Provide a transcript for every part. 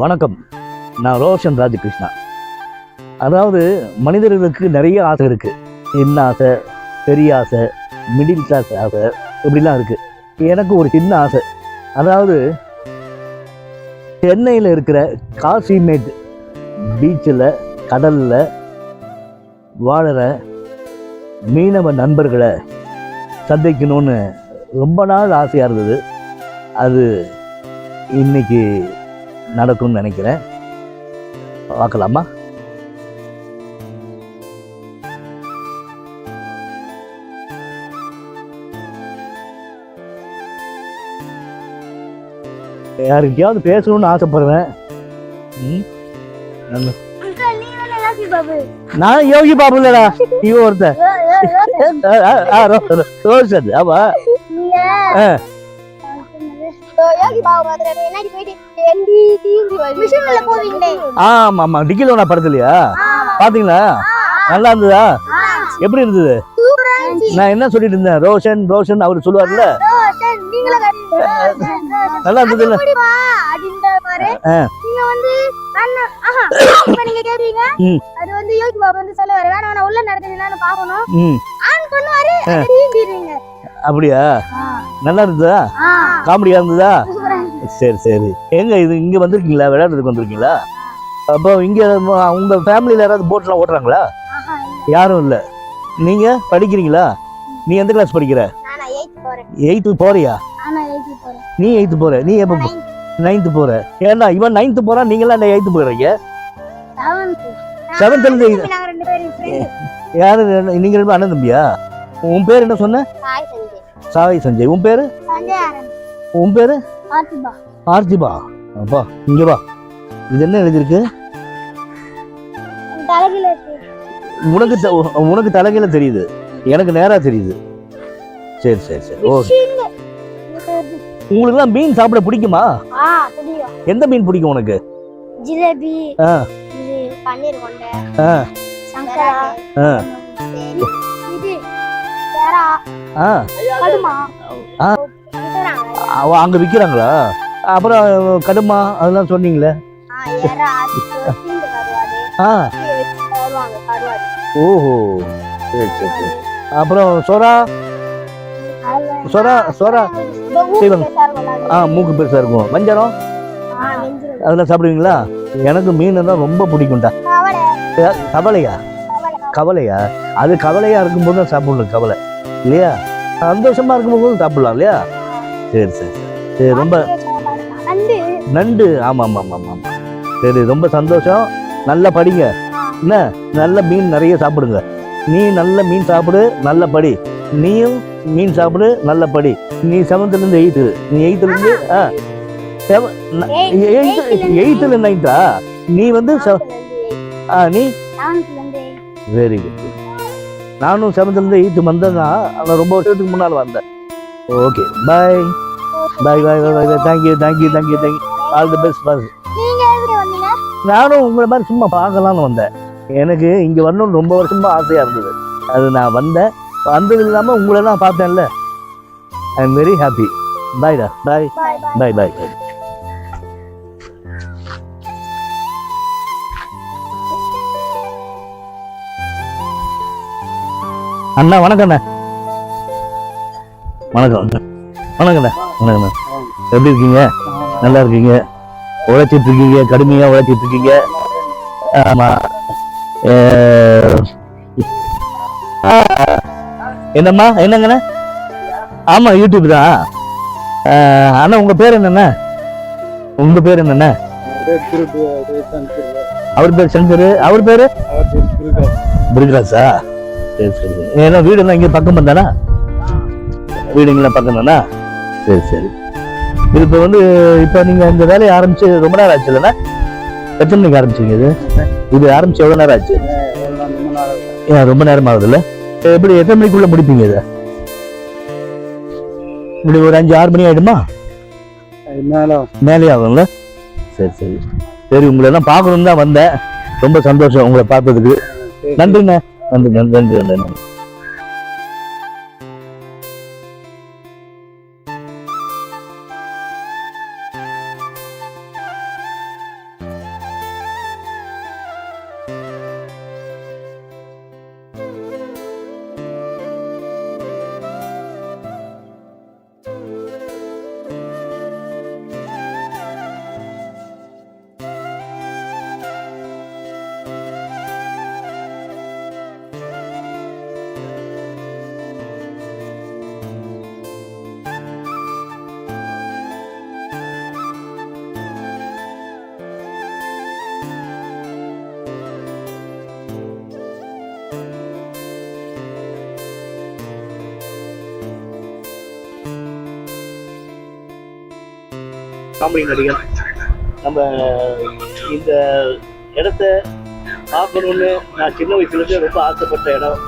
வணக்கம். நான் ரோஷன் ராஜகிருஷ்ணா. அதாவது மனிதர்களுக்கு நிறைய ஆசை இருக்குது. சின்ன ஆசை, பெரிய ஆசை, மிடில் கிளாஸ் ஆசை, இப்படிலாம் இருக்குது. எனக்கு ஒரு சின்ன ஆசை. அதாவது சென்னையில் இருக்கிற காசிமேட் பீச்சில் கடலில் வாழற மீனவ நண்பர்களை சந்திக்கணும்னு ரொம்ப நாள் ஆசையாக இருந்தது. அது இன்னைக்கு நடக்கும்னு நினைக்கிறேன். பார்க்கலாமா? யாருக்கிட்டையாவது பேசணும்னு ஆசைப்படுறேன். நான் யோகி பாபு இல்லடா, இவ ஒருத்தன் ரோஷன். ஆமா, ஆமா டிக்கிலோனா படத்துலயா பாத்தீங்களா? நல்லா இருந்ததா? எப்படி இருந்தது? நான் என்ன சொல்லிட்டு இருந்தேன்? ரோஷன் ரோஷன் அவரு சொல்லுவார்ல, நல்லா இருந்தது இல்ல? அப்படியா? நல்லா இருந்ததா? காமெடியா இருந்ததா? சரி சரி. எங்க இது இங்க வந்திருக்கீங்களா? விளையாடுறதுக்கு வந்திருக்கீங்களா? அப்போ இங்க உங்க ஃபேமிலியில யாராவது போட்லாம் ஓட்டுறாங்களா? யாரும் இல்லை. நீங்க படிக்கிறீங்களா? நீ எந்த கிளாஸ் படிக்கிற? 8th போறியா? நீ 8th போற. நீ எப்ப 9th போற? ஏன்னா இவன் 9th போறான், நீங்களாம் 8th போறீங்க. 7th இருந்து யாரு? நீங்க ரெண்டு அண்ணன் தம்பியா? உன் பேர் என்ன சொன்ன? சாய் சஞ்சய். உன் பேரு? உன் பேரு? பார்த்திபா. அப்பா இங்க வா. இது என்ன எழுதிருக்கு? உனக்கு தலைகீழ தெரியுது, எனக்கு நேரா தெரியுது. சரி சரி சரி. ஓகே. உங்களுக்கு எல்லாம் மீன் சாப்பிட பிடிக்குமா? எந்த மீன் பிடிக்கும் உனக்கு? ஜிலேபி, பன்னீர் கொண்டை, அங்க விக்கிறாங்களா? அப்புறம் கடுமா அதெல்லாம் சொன்னீங்களே. ஓஹோ, சரி சரி சரி. அப்புறம் சொரா சொரா சொரா செய்வாங்க. மூக்கு பெருசா இருக்கும். வஞ்சரம் அதெல்லாம் சாப்பிடுவீங்களா? எனக்கு மீன் தான் ரொம்ப பிடிக்கும்டா. கவலையா? கவலையா? அது கவலையா இருக்கும்போது தான் சாப்பிடணும். கவலை இல்லையா? சந்தோஷமா இருக்கும்போது சாப்பிடலாம் இல்லையா? சரி சரி சரி. ரொம்ப நண்டு. ஆமா ஆமா ஆமா ஆமா. சரி, ரொம்ப சந்தோஷம். நல்லா படிங்க என்ன? நல்ல மீன் நிறைய சாப்பிடுங்க. நீ நல்ல மீன் சாப்பிடு, நல்ல படி. நீயும் மீன் சாப்பிடு, நல்ல படி. நீ 7th இருந்து 8th. நீ 8th இருந்து 8th 9th. நீ வந்து நீ வெரி குட். நானும் 7th இருந்து 8th வந்தேன்னா ரொம்ப வருஷத்துக்கு முன்னால் வந்தேன். Okay, bye bye bye bye. Thank you thank you thank you thank you. All the best boss. நானும் உங்களை மாதிரி சும்மா பார்க்கலான்னு வந்தேன். எனக்கு இங்கே வரணும்னு ரொம்ப வருஷமா ஆசையாக இருந்தது. அது நான் வந்தேன். வந்தது இல்லாமல் உங்களெல்லாம் பார்த்தேன்ல. I am very happy. பாய்டா. பாய் பாய் பாய். அண்ணா வணக்கண்ணா. வணக்கம் வணக்கண்ணா. வணக்கண்ணா. எப்படி இருக்கீங்க? நல்லா இருக்கீங்க? உழைச்சிட்டு இருக்கீங்க, கடுமையா உழைச்சிட்டு இருக்கீங்க. ஆமா. என்னம்மா? என்னங்கண்ணா? ஆமா, யூடியூப் தான். அண்ணா உங்க பேர் என்னண்ணா? உங்க பேர் என்னண்ணா? அவர் பேர் சங்கர். அவர் பேரு பிருகராஜா. சரி சரி. ஏன்னா வீடுலாம் இங்க பக்கம் வந்தானா? வீடுங்களாம் பக்கம் தானா? சரி சரி. இது இப்போ வந்து இப்போ நீங்க இந்த வேலையை ஆரம்பிச்சு ரொம்ப நேரம் ஆச்சு இல்லைண்ணா? எத்தனை மணிக்கு ஆரம்பிச்சீங்க இது? இது ஆரம்பிச்சு எவ்வளவு நேரம் ஆச்சு? ரொம்ப நேரம் ஆகுதுல்ல? எப்படி எத்தனை மணிக்குள்ள முடிப்பீங்க இதை? இப்படி ஒரு 5-6 மணி ஆயிடுமா? மேலே ஆகும்ல? சரி சரி சரி. உங்களை எல்லாம் பார்க்கணும்னு தான் வந்தேன். ரொம்ப சந்தோஷம் உங்களை பார்த்ததுக்கு. நன்றிண்ணே. நன்றி நன்றி நன்றி நன்றி. காமெடி நடிகர். நம்ம இந்த இடத்த பார்க்கணுன்னு நான் சின்ன வயசுலேருந்து ரொம்ப ஆசைப்பட்ட இடம்.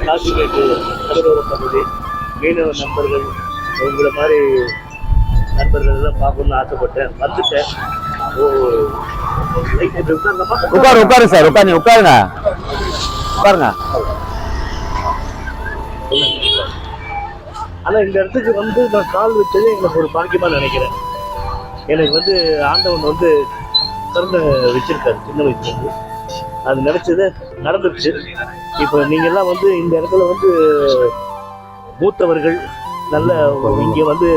காசிமேட்டு கடலோர பகுதி, மீனவ நண்பர்கள், உங்களை மாதிரி நண்பர்கள் எல்லாம் பார்க்கணுன்னு ஆசைப்பட்டேன், வந்துட்டேன். உட்காரு சார், உட்காருங்க. ஆனா இந்த இடத்துக்கு வந்து நான் கால் வச்சது எனக்கு ஒரு பாக்கியமா நினைக்கிறேன். எனக்கு வந்து ஆண்டவன் வந்து திறந்து வச்சிருக்காரு சின்ன வயசுல இருந்து. அது நினைச்சது நடந்துருச்சு. இப்போ நீங்க எல்லாம் வந்து இந்த இடத்துல வந்து மூத்தவர்கள் நல்ல இங்க வந்து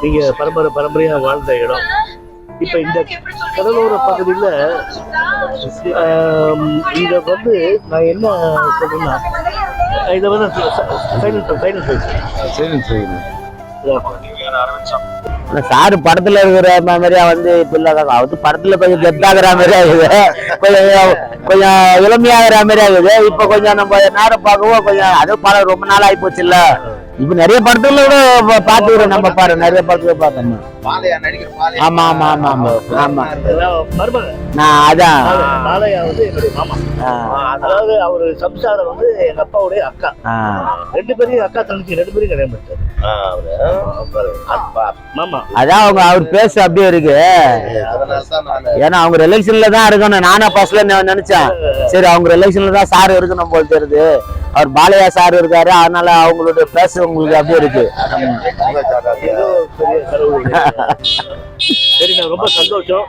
நீங்க பரம்பரையா வாழ்ந்த இடம். இப்ப இந்த கடலோர பகுதியில இத வந்து நான் என்ன சொல்றேன்னா, இதை வந்து சாரு படத்துல இருக்கிற மாதிரியா வந்து இப்ப இல்ல, அவரு படத்துல கொஞ்சம் கெத்தாகிற மாதிரி ஆகுது, கொஞ்சம் இளமையாகிற மாதிரி ஆகுது. இப்ப கொஞ்சம் நம்ம நேரம் பார்க்கவும் கொஞ்சம் அது படம் ரொம்ப நாள் ஆகி போச்சு இல்ல. இப்ப நிறைய படத்துல கூட பாத்துக்கிறோம் நம்ம, பாரு நிறைய படத்துல பார்த்தோம். ஆமா ஆமா ஆமா ஆமா ஆமா. நான் அதான் என்னுடைய மாமா. அதாவது அவரு சம்சாரம் வந்து எங்க அப்பாவுடைய அக்கா. 2 பேரையும் அக்கா தங்கச்சி 2 பேரையும் கல்யாணம் பண்ணிட்டாரு மாமா. அதான் அவர் பேச அப்படியே இருக்கு. ஏன்னா அவங்க ரிலேஷன்ல தான் இருக்கணும். நானும் ஃபர்ஸ்ட்ல நினைச்சேன், சரி அவங்க ரிலேஷன்ல தான் சார் இருக்கணும் போல தெரியுது. அவர் பாலையா சார் இருக்காரு, அதனால அவங்களுடைய பேச உங்களுக்கு அப்படியே இருக்கு. சரி, நான் ரொம்ப சந்தோஷம்.